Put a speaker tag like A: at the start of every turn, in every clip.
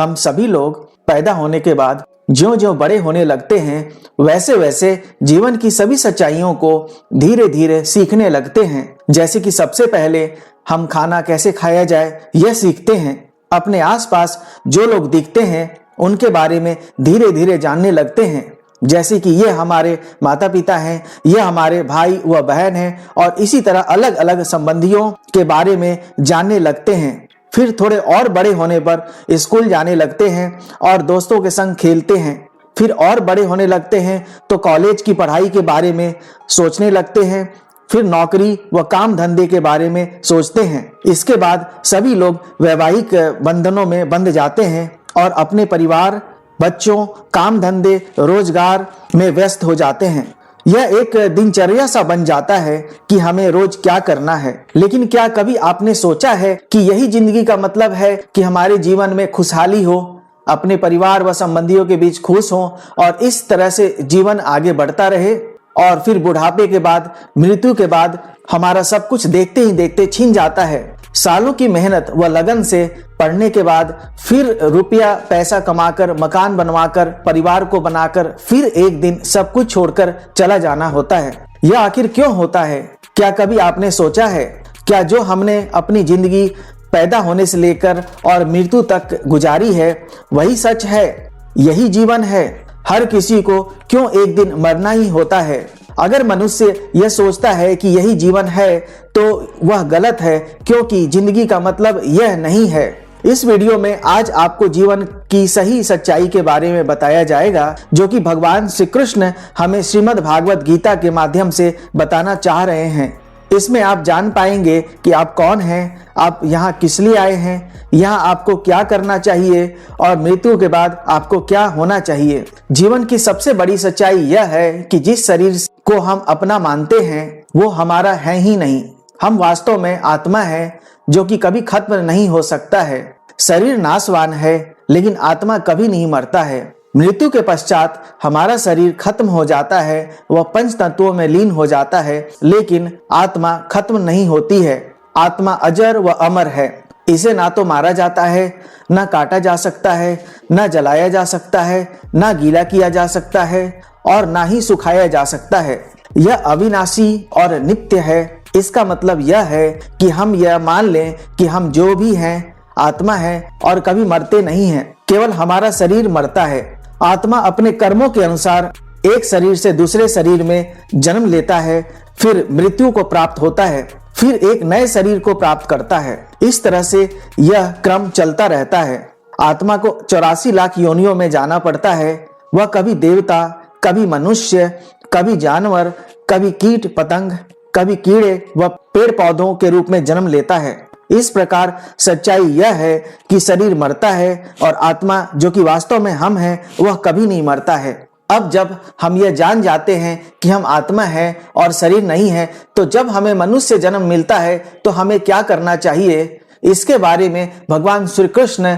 A: हम सभी लोग पैदा होने के बाद ज्यों-ज्यों बड़े होने लगते हैं वैसे वैसे जीवन की सभी सच्चाइयों को धीरे धीरे सीखने लगते हैं। जैसे कि सबसे पहले हम खाना कैसे खाया जाए यह सीखते हैं। अपने आसपास जो लोग दिखते हैं उनके बारे में धीरे धीरे जानने लगते हैं, जैसे कि ये हमारे माता पिता हैं, ये हमारे भाई व बहन हैं, और इसी तरह अलग अलग संबंधियों के बारे में जानने लगते हैं। फिर थोड़े और बड़े होने पर स्कूल जाने लगते हैं और दोस्तों के संग खेलते हैं। फिर और बड़े होने लगते हैं तो कॉलेज की पढ़ाई के बारे में सोचने लगते हैं। फिर नौकरी व काम धंधे के बारे में सोचते हैं। इसके बाद सभी लोग वैवाहिक बंधनों में बंध जाते हैं और अपने परिवार, बच्चों, काम धंधे, रोजगार में व्यस्त हो जाते हैं। यह एक दिनचर्या सा बन जाता है कि हमें रोज क्या करना है। लेकिन क्या कभी आपने सोचा है कि यही जिंदगी का मतलब है कि हमारे जीवन में खुशहाली हो, अपने परिवार व संबंधियों के बीच खुश हो और इस तरह से जीवन आगे बढ़ता रहे, और फिर बुढ़ापे के बाद, मृत्यु के बाद हमारा सब कुछ देखते ही देखते छिन जाता है। सालों की मेहनत व लगन से पढ़ने के बाद फिर रुपया पैसा कमाकर, मकान बनवाकर, परिवार को बनाकर फिर एक दिन सब कुछ छोड़कर चला जाना होता है। यह आखिर क्यों होता है? क्या कभी आपने सोचा है? क्या जो हमने अपनी जिंदगी पैदा होने से लेकर और मृत्यु तक गुजारी है वही सच है? यही जीवन है? हर किसी को क्यों एक दिन मरना ही होता है? अगर मनुष्य यह सोचता है कि यही जीवन है तो वह गलत है, क्योंकि जिंदगी का मतलब यह नहीं है। इस वीडियो में आज आपको जीवन की सही सच्चाई के बारे में बताया जाएगा, जो कि भगवान श्री कृष्ण हमें श्रीमद् भागवत गीता के माध्यम से बताना चाह रहे हैं। इसमें आप जान पाएंगे कि आप कौन हैं, आप यहाँ किस लिए आए हैं, यहाँ आपको क्या करना चाहिए और मृत्यु के बाद आपको क्या होना चाहिए। जीवन की सबसे बड़ी सच्चाई यह है कि जिस शरीर को हम अपना मानते हैं वो हमारा है ही नहीं। हम वास्तव में आत्मा है जो कि कभी खत्म नहीं हो सकता है। शरीर नाशवान है लेकिन आत्मा कभी नहीं मरता है। मृत्यु के पश्चात हमारा शरीर खत्म हो जाता है, वह पंच तत्वों में लीन हो जाता है, लेकिन आत्मा खत्म नहीं होती है। आत्मा अजर व अमर है। इसे ना तो मारा जाता है, ना काटा जा सकता है, ना जलाया जा सकता है, ना गीला किया जा सकता है और ना ही सुखाया जा सकता है। यह अविनाशी और नित्य है। इसका मतलब यह है कि हम यह मान लें कि हम जो भी हैं आत्मा है और कभी मरते नहीं हैं, केवल हमारा शरीर मरता है। आत्मा अपने कर्मों के अनुसार एक शरीर से दूसरे शरीर में जन्म लेता है, फिर मृत्यु को प्राप्त होता है, फिर एक नए शरीर को प्राप्त करता है। इस तरह से यह क्रम चलता रहता है। आत्मा को 84 लाख योनियों में जाना पड़ता है। वह कभी देवता, कभी मनुष्य, कभी जानवर, कभी कीट पतंग, कभी कीड़े व पेड़ पौधों के रूप में जन्म लेता है। इस प्रकार सच्चाई यह है कि शरीर मरता है और आत्मा, जो कि वास्तव में हम हैं, वह कभी नहीं मरता है। अब जब हम यह जान जाते हैं कि हम आत्मा हैं और शरीर नहीं है, तो जब हमें मनुष्य जन्म मिलता है तो हमें क्या करना चाहिए, इसके बारे में भगवान श्री कृष्ण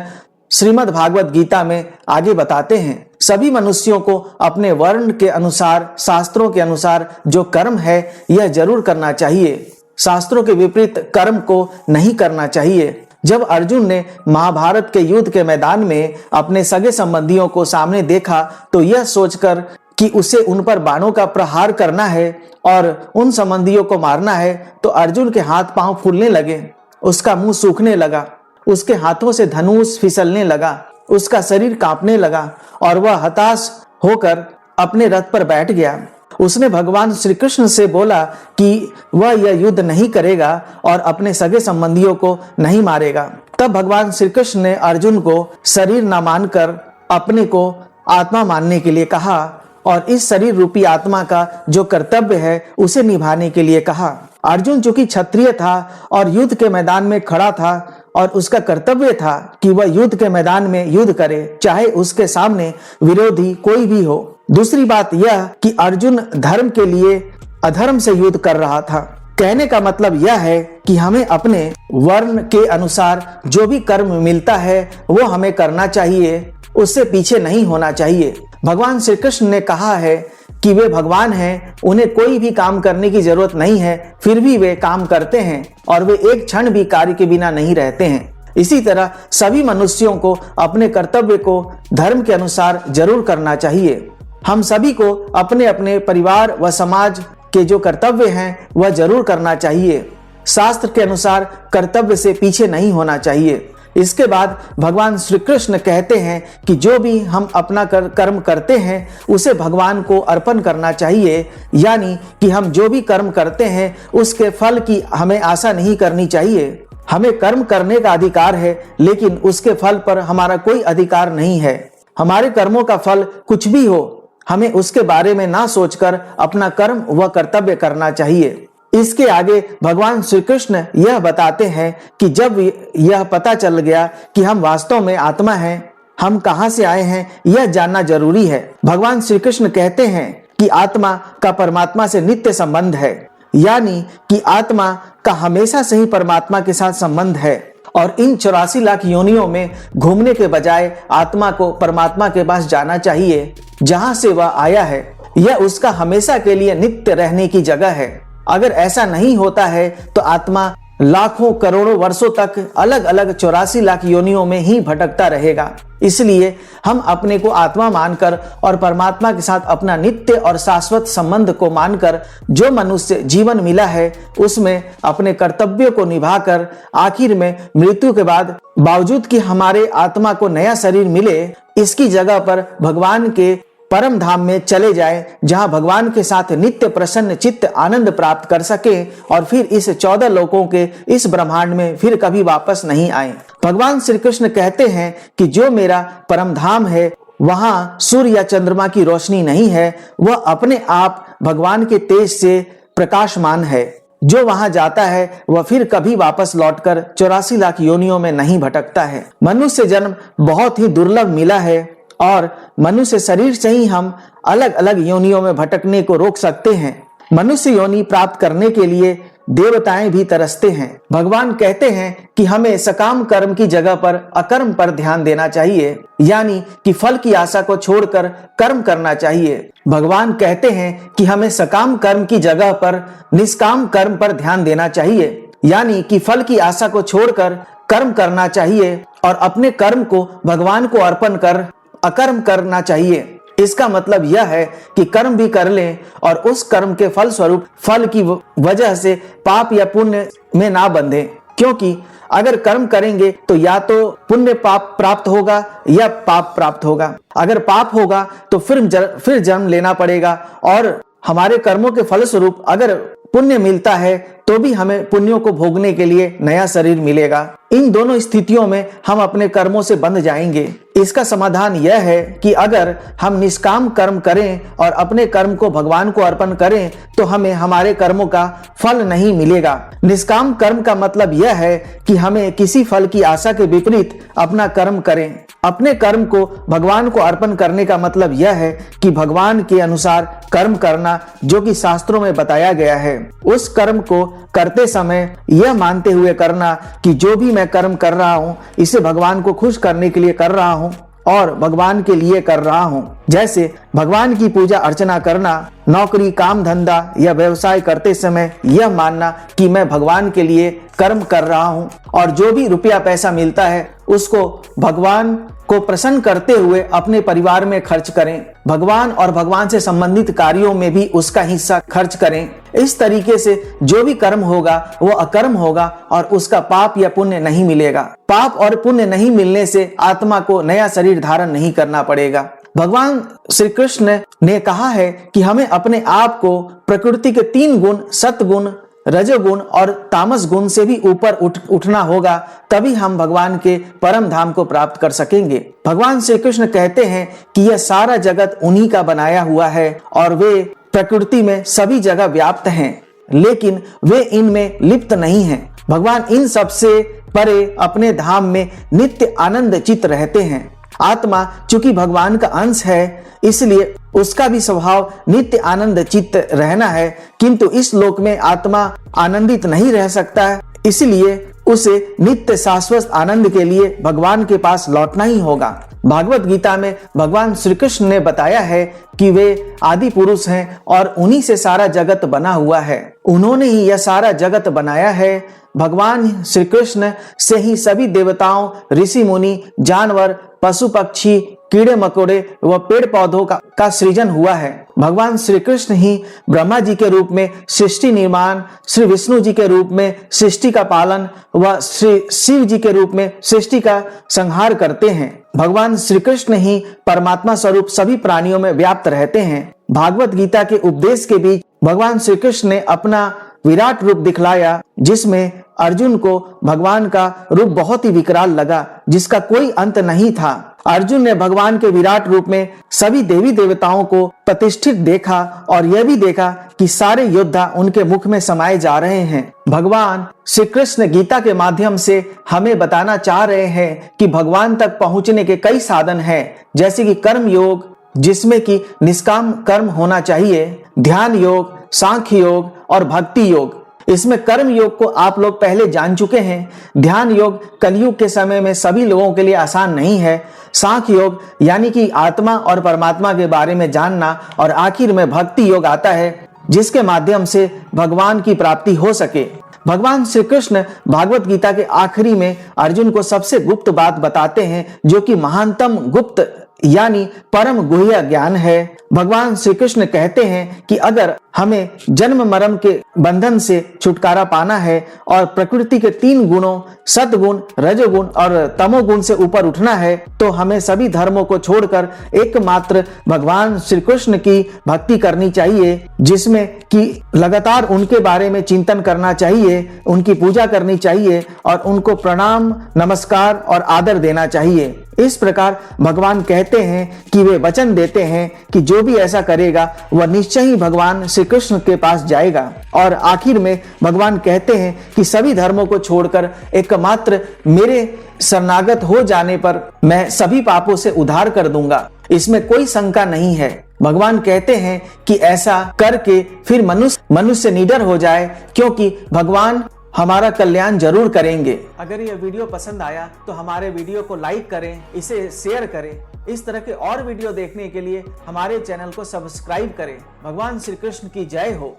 A: श्रीमद् भागवत गीता में आगे बताते हैं। सभी मनुष्यों को अपने वर्ण के अनुसार, शास्त्रों के अनुसार जो कर्म है यह जरूर करना चाहिए। शास्त्रों के विपरीत कर्म को नहीं करना चाहिए। जब अर्जुन ने महाभारत के युद्ध के मैदान में अपने सगे संबंधियों को सामने देखा तो यह सोचकर कि उसे उन पर बाणों का प्रहार करना है और उन संबंधियों को मारना है, तो अर्जुन के हाथ पांव फूलने लगे, उसका मुंह सूखने लगा, उसके हाथों से धनुष फिसलने लगा, उसका शरीर कांपने लगा और वह हताश होकर अपने रथ पर बैठ गया। उसने भगवान श्री कृष्ण से बोला कि वह यह युद्ध नहीं करेगा और अपने सगे संबंधियों को नहीं मारेगा। तब भगवान श्री कृष्ण ने अर्जुन को शरीर न मानकर अपने को आत्मा मानने के लिए कहा और इस शरीर रूपी आत्मा का जो कर्तव्य है उसे निभाने के लिए कहा। अर्जुन जो कि क्षत्रिय था और युद्ध के मैदान में खड़ा था और उसका कर्तव्य था कि वह युद्ध के मैदान में युद्ध करे, चाहे उसके सामने विरोधी कोई भी हो। दूसरी बात यह कि अर्जुन धर्म के लिए अधर्म से युद्ध कर रहा था। कहने का मतलब यह है कि हमें अपने वर्ण के अनुसार जो भी कर्म मिलता है वो हमें करना चाहिए, उससे पीछे नहीं होना चाहिए। भगवान श्री कृष्ण ने कहा है कि वे भगवान हैं, उन्हें कोई भी काम करने की जरूरत नहीं है, फिर भी वे काम करते हैं और वे एक क्षण भी कार्य के बिना नहीं रहते हैं। इसी तरह सभी मनुष्यों को अपने कर्तव्य को धर्म के अनुसार जरूर करना चाहिए। हम सभी को अपने अपने परिवार व समाज के जो कर्तव्य हैं वह जरूर करना चाहिए। शास्त्र के अनुसार कर्तव्य से पीछे नहीं होना चाहिए। इसके बाद भगवान श्री कृष्ण कहते हैं कि जो भी हम अपना कर्म करते हैं उसे भगवान को अर्पण करना चाहिए, यानी कि हम जो भी कर्म करते हैं उसके फल की हमें आशा नहीं करनी चाहिए। हमें कर्म करने का अधिकार है, लेकिन उसके फल पर हमारा कोई अधिकार नहीं है। हमारे कर्मों का फल कुछ भी हो, हमें उसके बारे में ना सोचकर अपना कर्म व कर्तव्य करना चाहिए। इसके आगे भगवान श्री कृष्ण यह बताते हैं कि जब यह पता चल गया कि हम वास्तव में आत्मा हैं, हम कहां से आए हैं, यह जानना जरूरी है। भगवान श्री कृष्ण कहते हैं कि आत्मा का परमात्मा से नित्य संबंध है, यानी कि आत्मा का हमेशा से ही परमात्मा के साथ संबंध है और इन 84 लाख योनियों में घूमने के बजाय आत्मा को परमात्मा के पास जाना चाहिए, जहां से वह आया है। यह उसका हमेशा के लिए नित्य रहने की जगह है। अगर ऐसा नहीं होता है तो आत्मा लाखों करोड़ों वर्षों तक अलग अलग 84 लाख योनियों में ही भटकता रहेगा। इसलिए हम अपने को आत्मा मानकर और परमात्मा के साथ अपना नित्य और शाश्वत संबंध को मानकर जो मनुष्य जीवन मिला है उसमें अपने कर्तव्यों को निभाकर आखिर में मृत्यु के बाद बावजूद कि हमारे आत्मा को नया शरीर मिले, इसकी जगह पर भगवान के परम धाम में चले जाए, जहां भगवान के साथ नित्य प्रसन्न चित्त आनंद प्राप्त कर सके और फिर इस 14 लोकों के इस ब्रह्मांड में फिर कभी वापस नहीं आए। भगवान श्री कृष्ण कहते हैं कि जो मेरा परम धाम है वहां सूर्य या चंद्रमा की रोशनी नहीं है, वह अपने आप भगवान के तेज से प्रकाशमान है। जो वहां जाता है वह फिर कभी वापस लौटकर 84 लाख योनियों में नहीं भटकता है। मनुष्य जन्म बहुत ही दुर्लभ मिला है और मनुष्य शरीर से ही हम अलग अलग योनियों में भटकने को रोक सकते हैं। मनुष्य योनि प्राप्त करने के लिए देवताएं भी तरसते हैं। भगवान कहते हैं कि हमें सकाम कर्म की जगह पर अकर्म पर ध्यान देना चाहिए, यानी कि फल की आशा को छोड़कर कर्म करना चाहिए। भगवान कहते हैं कि हमें सकाम कर्म की जगह पर निष्काम कर्म पर ध्यान देना चाहिए, यानी कि फल की आशा को छोड़कर कर्म करना चाहिए और अपने कर्म को भगवान को अर्पण कर अकर्म करना चाहिए। इसका मतलब यह है कि कर्म भी कर लें और उस कर्म के फल स्वरूप फल की वजह से पाप या पुण्य में ना बंधे, क्योंकि अगर कर्म करेंगे तो या तो पुण्य पाप प्राप्त होगा या पाप प्राप्त होगा। अगर पाप होगा तो फिर जन्म लेना पड़ेगा और हमारे कर्मों के फल स्वरूप अगर पुण्य मिलता है तो भी हमें पुण्यों को भोगने के लिए नया शरीर मिलेगा। इन दोनों स्थितियों में हम अपने कर्मों से बंध जाएंगे। इसका समाधान यह है कि अगर हम निष्काम कर्म करें और अपने कर्म को भगवान को अर्पण करें तो हमें हमारे कर्मों का फल नहीं मिलेगा। निष्काम कर्म का मतलब यह है कि हमें किसी फल की आशा के विपरीत अपना कर्म करें। अपने कर्म को भगवान को अर्पण करने का मतलब यह है कि भगवान के अनुसार कर्म करना, जो कि शास्त्रों में बताया गया है। उस कर्म को करते समय यह मानते हुए करना कि जो भी मैं कर्म कर रहा हूँ इसे भगवान को खुश करने के लिए कर रहा हूँ और भगवान के लिए कर रहा हूँ। जैसे भगवान की पूजा अर्चना करना, नौकरी, काम धंधा या व्यवसाय करते समय यह मानना कि मैं भगवान के लिए कर्म कर रहा हूँ और जो भी रुपया पैसा मिलता है उसको भगवान को प्रसन्न करते हुए अपने परिवार में खर्च करें। भगवान और भगवान से संबंधित कार्यों में भी उसका हिस्सा खर्च करें। इस तरीके से जो भी कर्म होगा वो अकर्म होगा और उसका पाप या पुण्य नहीं मिलेगा। पाप और पुण्य नहीं मिलने से आत्मा को नया शरीर धारण नहीं करना पड़ेगा। भगवान श्री कृष्ण ने कहा है कि हमें अपने आप को प्रकृति के 3 गुण, सत्गुण, रजोगुण और तामस गुण से भी ऊपर उठना होगा, तभी हम भगवान के परम धाम को प्राप्त कर सकेंगे। भगवान श्री कृष्ण कहते हैं कि यह सारा जगत उन्हीं का बनाया हुआ है और वे प्रकृति में सभी जगह व्याप्त हैं, लेकिन वे इनमें लिप्त नहीं हैं। भगवान इन सब से परे अपने धाम में नित्य आनंद चित्त रहते हैं। आत्मा चूंकि भगवान का अंश है, इसलिए उसका भी स्वभाव नित्य आनंद चित्त रहना है, किंतु इस लोक में आत्मा आनंदित नहीं रह सकता है, इसलिए उसे नित्य शाश्वत आनंद के लिए भगवान के पास लौटना ही होगा। भागवत गीता में भगवान श्री कृष्ण ने बताया है कि वे आदि पुरुष हैं और उन्हीं से सारा जगत बना हुआ है। उन्होंने ही यह सारा जगत बनाया है। भगवान श्री कृष्ण से ही सभी देवताओं, ऋषि मुनि, जानवर, पशु पक्षी, कीड़े मकोड़े व पेड़ पौधों का सृजन हुआ है। भगवान श्री कृष्ण ही ब्रह्मा जी के रूप में सृष्टि निर्माण, श्री विष्णु जी के रूप में सृष्टि का पालन व श्री शिव जी के रूप में सृष्टि का संहार करते हैं। भगवान श्री कृष्ण ही परमात्मा स्वरूप सभी प्राणियों में व्याप्त रहते हैं। भागवत गीता के उपदेश के बीच भगवान श्री कृष्ण ने अपना विराट रूप दिखलाया, जिसमें अर्जुन को भगवान का रूप बहुत ही विकराल लगा, जिसका कोई अंत नहीं था। अर्जुन ने भगवान के विराट रूप में सभी देवी देवताओं को प्रतिष्ठित देखा और यह भी देखा कि सारे योद्धा उनके मुख में समाये जा रहे हैं। भगवान श्री कृष्ण गीता के माध्यम से हमें बताना चाह रहे हैं कि भगवान तक पहुंचने के कई साधन हैं, जैसे कि कर्म योग, जिसमें कि निष्काम कर्म होना चाहिए, ध्यान योग, सांख्य योग और भक्ति योग। इसमें कर्म योग को आप लोग पहले जान चुके हैं। ध्यान योग कलयुग के समय में सभी लोगों के लिए आसान नहीं है। सांख्य योग यानी कि आत्मा और परमात्मा के बारे में जानना, और आखिर में भक्ति योग आता है, जिसके माध्यम से भगवान की प्राप्ति हो सके। भगवान श्री कृष्ण भागवत गीता के आखिरी में अर्जुन को सबसे गुप्त बात बताते हैं, जो कि महानतम गुप्त यानी परम गुह्य ज्ञान है। भगवान श्री कृष्ण कहते हैं कि अगर हमें जन्म मरण के बंधन से छुटकारा पाना है और प्रकृति के 3 गुणों सतगुण, रजोगुण और तमोगुण से ऊपर उठना है, तो हमें सभी धर्मों को छोड़कर एकमात्र भगवान श्री कृष्ण की भक्ति करनी चाहिए, जिसमें कि लगातार उनके बारे में चिंतन करना चाहिए, उनकी पूजा करनी चाहिए और उनको प्रणाम, नमस्कार और आदर देना चाहिए। इस प्रकार भगवान कहते हैं कि वे वचन देते हैं कि जो भी ऐसा करेगा वह निश्चय ही भगवान श्री कृष्ण के पास जाएगा। और आखिर में भगवान कहते हैं कि सभी धर्मों को छोड़कर एकमात्र मेरे शरणागत हो जाने पर मैं सभी पापों से उद्धार कर दूंगा। इसमें कोई शंका नहीं है। भगवान कहते हैं कि ऐसा करके फिर मनुष्य निडर हो जाए, क्योंकि भगवान हमारा कल्याण जरूर करेंगे। अगर यह वीडियो पसंद आया तो हमारे वीडियो को लाइक करें, इसे शेयर करें। इस तरह के और वीडियो देखने के लिए हमारे चैनल को सब्सक्राइब करें। भगवान श्री कृष्ण की जय हो।